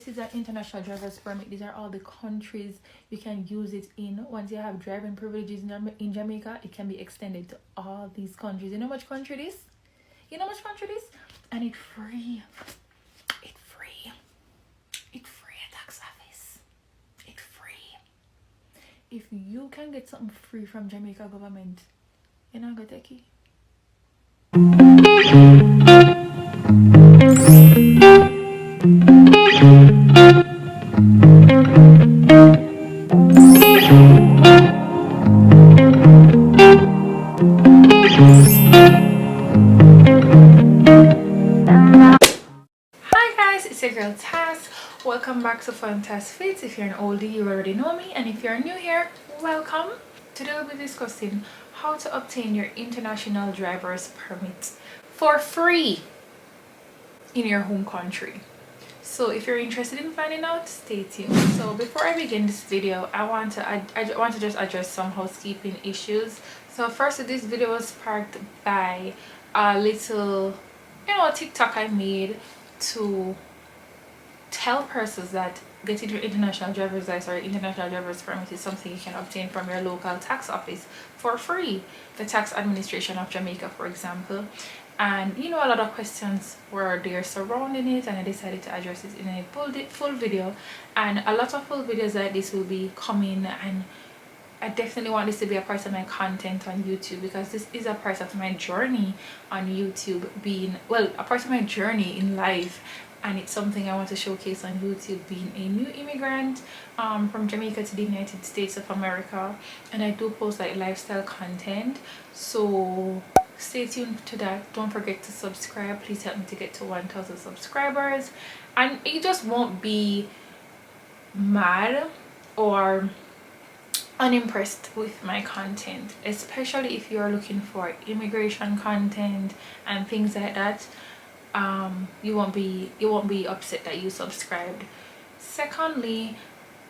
This is an international driver's permit. These are all the countries you can use it in. Once you have driving privileges in Jamaica, it can be extended to all these countries. You know how much country this? You know how much country this? And it's free. It's free. It's free at tax office. It's free. If you can get something free from Jamaica government, you're not gonna take it. Hi guys, it's your girl Taz. Welcome back to funtasfit. If you're an oldie, you already know me, and if you're new here, welcome. Today we'll be discussing how to obtain your international driver's permit for free in your home country. So if you're interested in finding out, stay tuned. So before I begin this video, I want to just address some housekeeping issues. So first, this video was sparked by a little TikTok I made to tell persons that getting your international driver's license or international driver's permit is something you can obtain from your local tax office for free, the tax administration of Jamaica, for example. And a lot of questions were there surrounding it, and I decided to address it in a full video. And a lot of full videos like this will be coming, and I definitely want this to be a part of my content on YouTube, because this is a part of my journey on YouTube, being a part of my journey in life, and it's something I want to showcase on YouTube, being a new immigrant from Jamaica to the United States of America. And I do post like lifestyle content, so stay tuned to that. Don't forget to subscribe. Please help me to get to 1,000 subscribers, and you just won't be mad or unimpressed with my content, especially if you're looking for immigration content and things like that. You won't be upset that you subscribed. Secondly,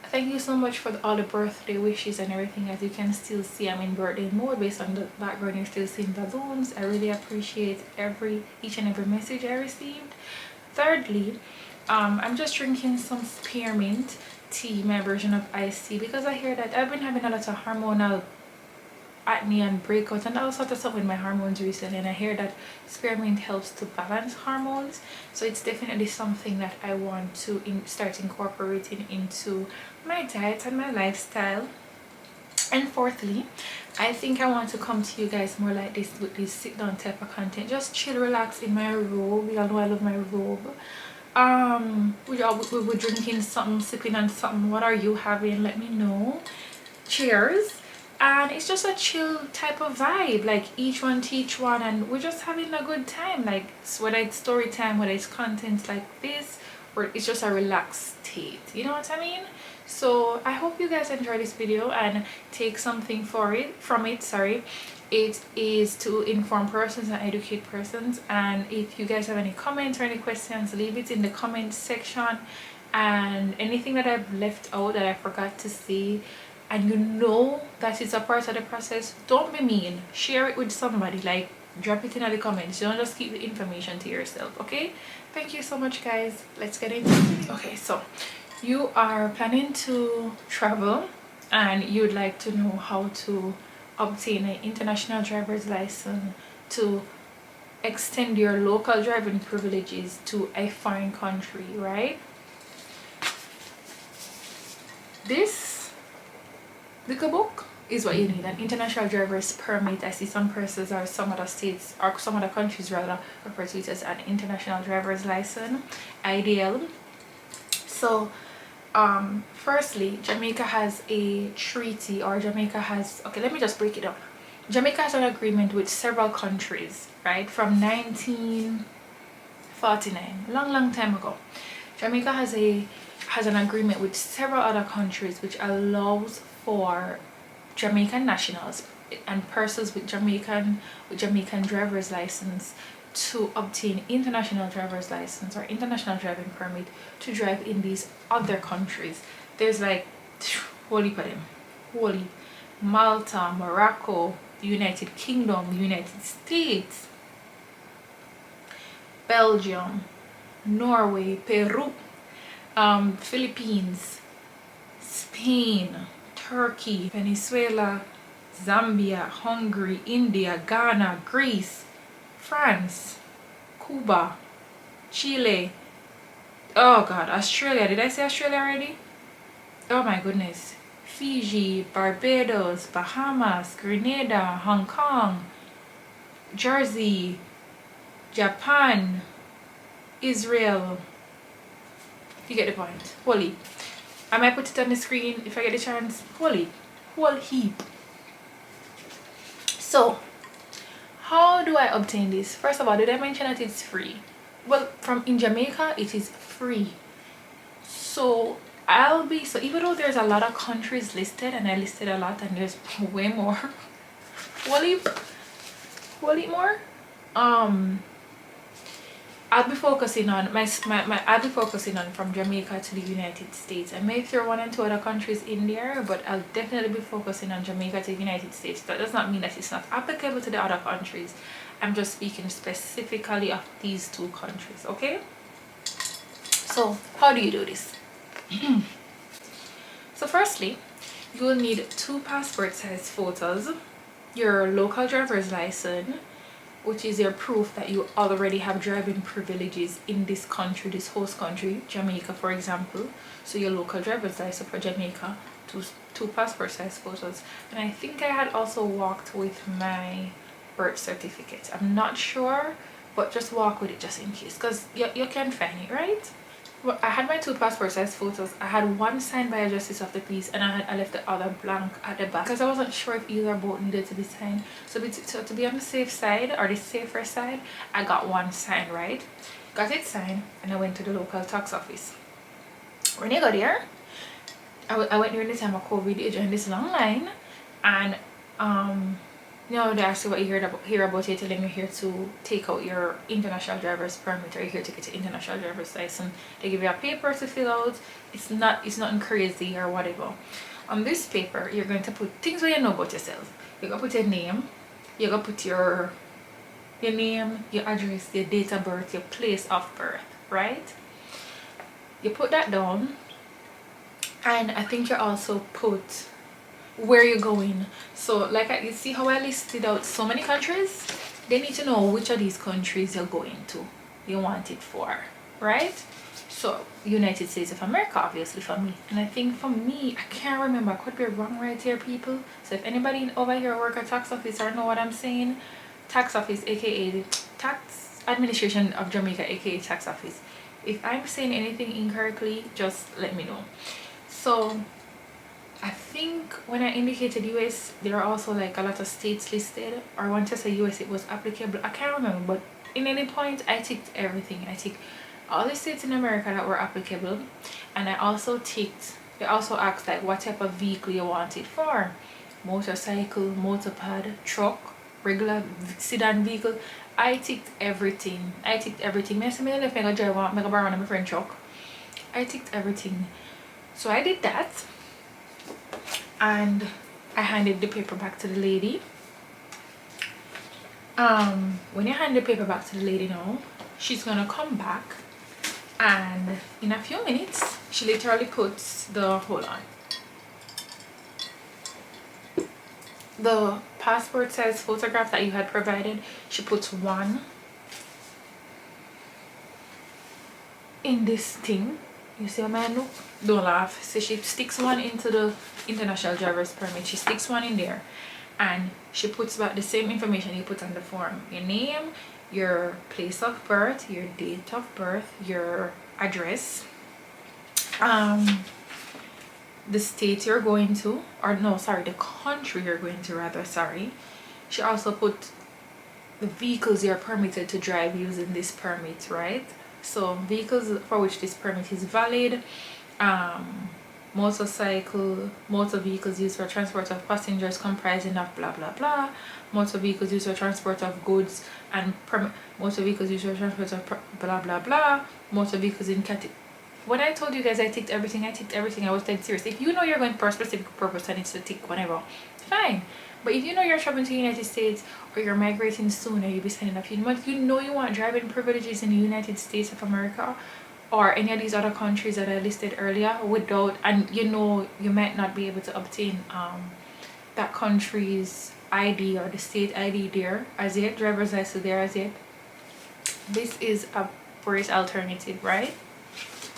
thank you so much for all the birthday wishes and everything. As you can still see, I'm in birthday mode. Based on the background, you're still seeing balloons. I really appreciate each and every message I received. Thirdly, I'm just drinking some spearmint tea, my version of iced tea, because I hear that I've been having a lot of hormonal acne and breakouts and all sorts of stuff with my hormones recently, and I hear that spearmint helps to balance hormones. So it's definitely something that I want to start incorporating into my diet and my lifestyle. And fourthly, I think I want to come to you guys more like this, with this sit down type of content, just chill, relax in my robe. Y'all know I love my robe. We're drinking something, sipping on something. What are you having? Let me know. Cheers. And it's just a chill type of vibe, like each one teach one, and we're just having a good time. Like whether it's story time, whether it's content like this, or it's just a relaxed state, you know what I mean? So I hope you guys enjoy this video and take something from it. Sorry, it is to inform persons and educate persons. And if you guys have any comments or any questions, leave it in the comment section. And anything that I've left out that I forgot to say, and you know that it's a part of the process, don't be mean, share it with somebody. Like, drop it in the comments. Don't just keep the information to yourself. Okay, thank you so much guys. Let's get into it. Okay, so you are planning to travel and you'd like to know how to obtain an international driver's license to extend your local driving privileges to a foreign country, right? This little book is what you need, an international driver's permit. I see some persons or some other states or some other countries rather refer to it as an international driver's license, IDL. So firstly, Jamaica has a treaty, or Jamaica has, okay, let me just break it down. Jamaica has an agreement with several countries, right, from 1949, long time ago. Jamaica has an agreement with several other countries which allows for Jamaican nationals and persons with Jamaican driver's license to obtain international driver's license or international driving permit to drive in these other countries. There's like holy for them, holy Malta, Morocco, the United Kingdom, the United States, Belgium, Norway, Peru, Philippines, Spain, Turkey, Venezuela, Zambia, Hungary, India, Ghana, Greece, France, Cuba, Chile, oh god, Australia. Did I say Australia already? Oh my goodness. Fiji, Barbados, Bahamas, Grenada, Hong Kong, Jersey, Japan, Israel. You get the point. Holy. I might put it on the screen if I get the chance. Holy. Whole heap. So, how do I obtain this? First of all, did I mention that it's free? Well, in Jamaica, it is free. So, so even though there's a lot of countries listed, and I listed a lot, and there's way more, way more, I'll be focusing on I'll be focusing on from Jamaica to the United States. I may throw 1 and 2 other countries in there, but I'll definitely be focusing on Jamaica to the United States. That does not mean that it's not applicable to the other countries. I'm just speaking specifically of these 2 countries, okay? So how do you do this? So firstly, you will need 2 passport size photos, your local driver's license, which is your proof that you already have driving privileges in this country, this host country, Jamaica for example. So your local driver's license for Jamaica, 2 passport size photos, and I think I had also walked with my birth certificate. I'm not sure, but just walk with it just in case, because you can find it, right? Well, I had my 2 passport size photos. I had 1 signed by a justice of the peace, and I left the other blank at the back because I wasn't sure if either or both needed to be signed. So to be on the safe side, or the safer side, I got 1 signed, right? Got it signed, and I went to the local tax office. When I got there, I went during the time of COVID. You joined this long line, and they ask you what you hear about it, telling you here to take out your international driver's permit, or you're here to get your international driver's license. They give you a paper to fill out. It's nothing crazy or whatever. On this paper, you're going to put things that you know about yourself. You're going to put your name, you're going to put your name, your address, your date of birth, your place of birth, right? You put that down, and I think you also put where you're going. So like you see how I listed out so many countries? They need to know which of these countries you're going to, you want it for, right? So United States of America, obviously, for me. And I think for me, I can't remember, I could be wrong right here, people. So if anybody over here work at tax office or know what I'm saying, tax office, aka the tax administration of Jamaica, aka tax office, if I'm saying anything incorrectly, just let me know. So I think when I indicated US, there are also like a lot of states listed, or once I say US, it was applicable. I can't remember, but in any point, I ticked everything. I ticked all the states in America that were applicable, and I also ticked, they also asked like what type of vehicle you want it for. Motorcycle, motoped, truck, regular sedan vehicle. I ticked everything. I ticked everything. I said, if I go drive, I go borrow my friend truck. I ticked everything. So I did that, and I handed the paper back to the lady. When you hand the paper back to the lady now, she's gonna come back, and in a few minutes she literally puts the, hold on, the passport size photograph that you had provided, she puts 1 in this thing. You see how man look? Don't laugh. So she sticks 1 into the international driver's permit. She sticks 1 in there, and she puts back the same information you put on the form. Your name, your place of birth, your date of birth, your address, the state you're going to, or no, sorry, the country you're going to, rather, sorry. She also put the vehicles you're permitted to drive using this permit, right? So vehicles for which this permit is valid: motorcycle, motor vehicles used for transport of passengers comprising of blah blah blah, motor vehicles used for transport of goods, and motor vehicles used for transport of blah blah blah, motor vehicles in category. When I told you guys I ticked everything, I was dead serious. If you know you're going for a specific purpose and it's to tick whatever, fine. But if you know you're traveling to the United States, or you're migrating soon, or you'll be spending a few months, you know you want driving privileges in the United States of America, or any of these other countries that I listed earlier without, and you know, you might not be able to obtain that country's ID or the state ID there as yet, driver's license there as yet, this is a great alternative, right?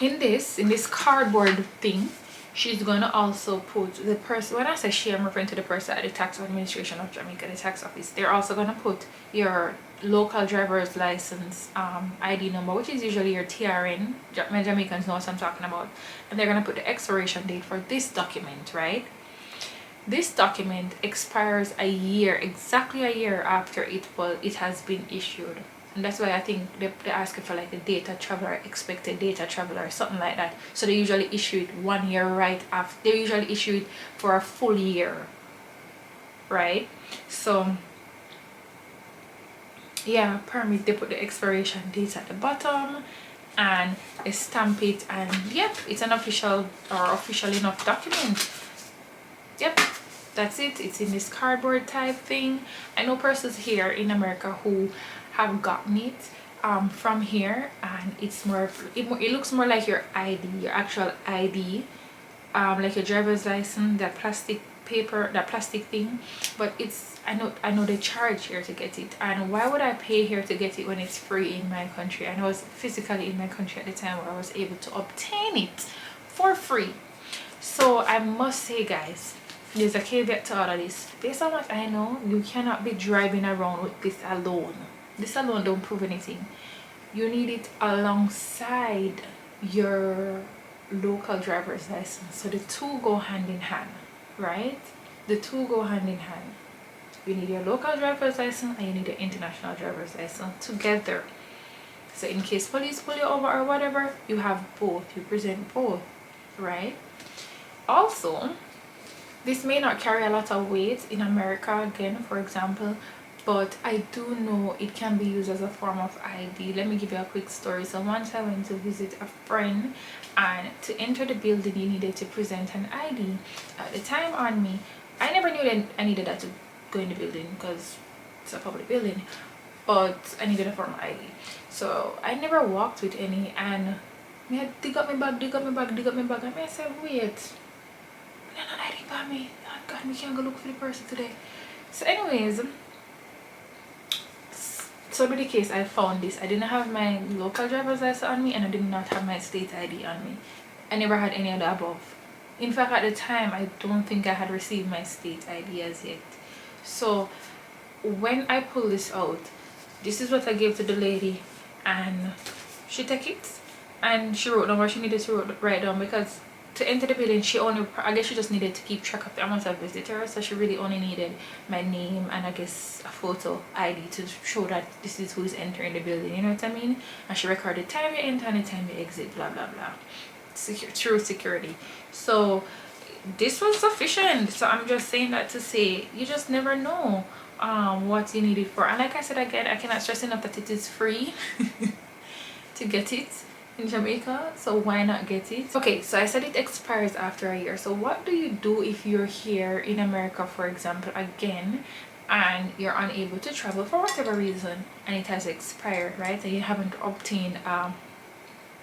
In this cardboard thing, she's gonna also put the person, when I say she, I'm referring to the person at the tax administration of Jamaica, the tax office. They're also gonna put your local driver's license ID number, which is usually your TRN. Jamaicans know what I'm talking about. And they're gonna put the expiration date for this document, right? This document expires a year, exactly a year after it has been issued. And that's why I think they ask for like a data traveler, expected data traveler, something like that. So they usually issue it 1 year right after. They usually issue it for a full year, right? So yeah, permit, they put the expiration date at the bottom and they stamp it, and yep, it's an official or official enough document. Yep, that's it. It's in this cardboard type thing. I know persons here in America who have gotten it from here, and it's more, it looks more like your ID, your actual ID, like your driver's license, that plastic paper, that plastic thing. But it's, I know they charge here to get it, and why would I pay here to get it when it's free in my country? And I was physically in my country at the time where I was able to obtain it for free. So I must say, guys, there's a caveat to all of this. Based on what I know, you cannot be driving around with this alone. This alone don't prove anything. You need it alongside your local driver's license. So the two go hand in hand, right? The two go hand in hand. You need your local driver's license and you need your international driver's license together. So in case police pull you over or whatever, you have both. You present both, right? Also, this may not carry a lot of weight in America, again, for example, but I do know it can be used as a form of ID. Let me give you a quick story. So once I went to visit a friend, and to enter the building you needed to present an ID. At the time on me, I never knew that I needed that to go in the building because it's a public building, but I needed a form of ID. So I never walked with any, and me had dig up my bag, dig up my bag, dig up my bag, and I said, wait, no ID by me. Oh God, we can't go look for the person today. So anyways, so be the case, I found this. I didn't have my local driver's license on me, and I did not have my state ID on me. I never had any of the above. In fact, at the time, I don't think I had received my state ID as yet. So when I pull this out, this is what I gave to the lady, and she took it and she wrote down what she needed to write down, because to enter the building, she only, I guess she just needed to keep track of the amount of visitors, so she really only needed my name and I guess a photo ID to show that this is who's entering the building, you know what I mean? And she recorded time you enter and the time you exit, blah blah blah. True security. So this was sufficient. So I'm just saying that to say you just never know what you need it for. And like I said again, I cannot stress enough that it is free to get it in Jamaica, so why not get it? Okay, so I said it expires after a year. So what do you do if you're here in America, for example, again, and you're unable to travel for whatever reason and it has expired, right? And you haven't obtained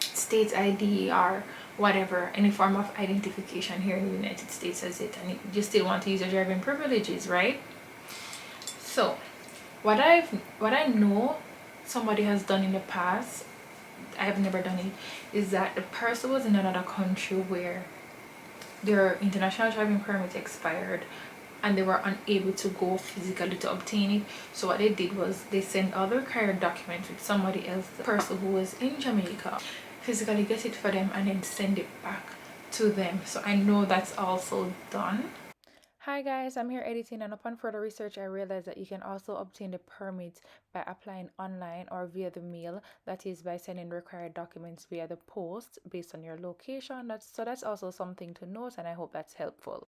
state ID or whatever, any form of identification here in the United States as it, and you still want to use your driving privileges, right? So what I know somebody has done in the past, I have never done it, is that the person was in another country where their international driving permit expired and they were unable to go physically to obtain it. So what they did was they sent all the required documents with somebody else, the person who was in Jamaica, physically get it for them and then send it back to them. So I know that's also done. Hi guys, I'm here editing, and upon further research I realized that you can also obtain the permit by applying online or via the mail, that is by sending required documents via the post based on your location. That's also something to note, and I hope that's helpful.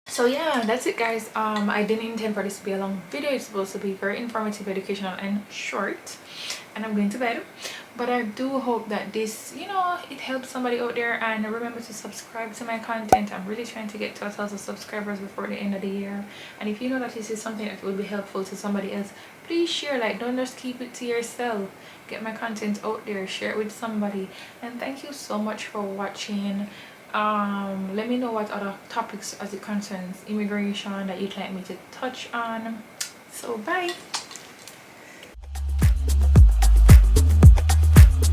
So yeah, that's it guys. I didn't intend for this to be a long video. It's supposed to be very informative, educational, and short, and I'm going to bed. but I do hope that this, you know, it helps somebody out there. And remember to subscribe to my content. I'm really trying to get to 1,000 subscribers before the end of the year. And if you know that this is something that would be helpful to somebody else, please share. Like, don't just keep it to yourself. Get my content out there, share it with somebody. And thank you so much for watching. Let me know what other topics as it concerns immigration that you'd like me to touch on. So bye.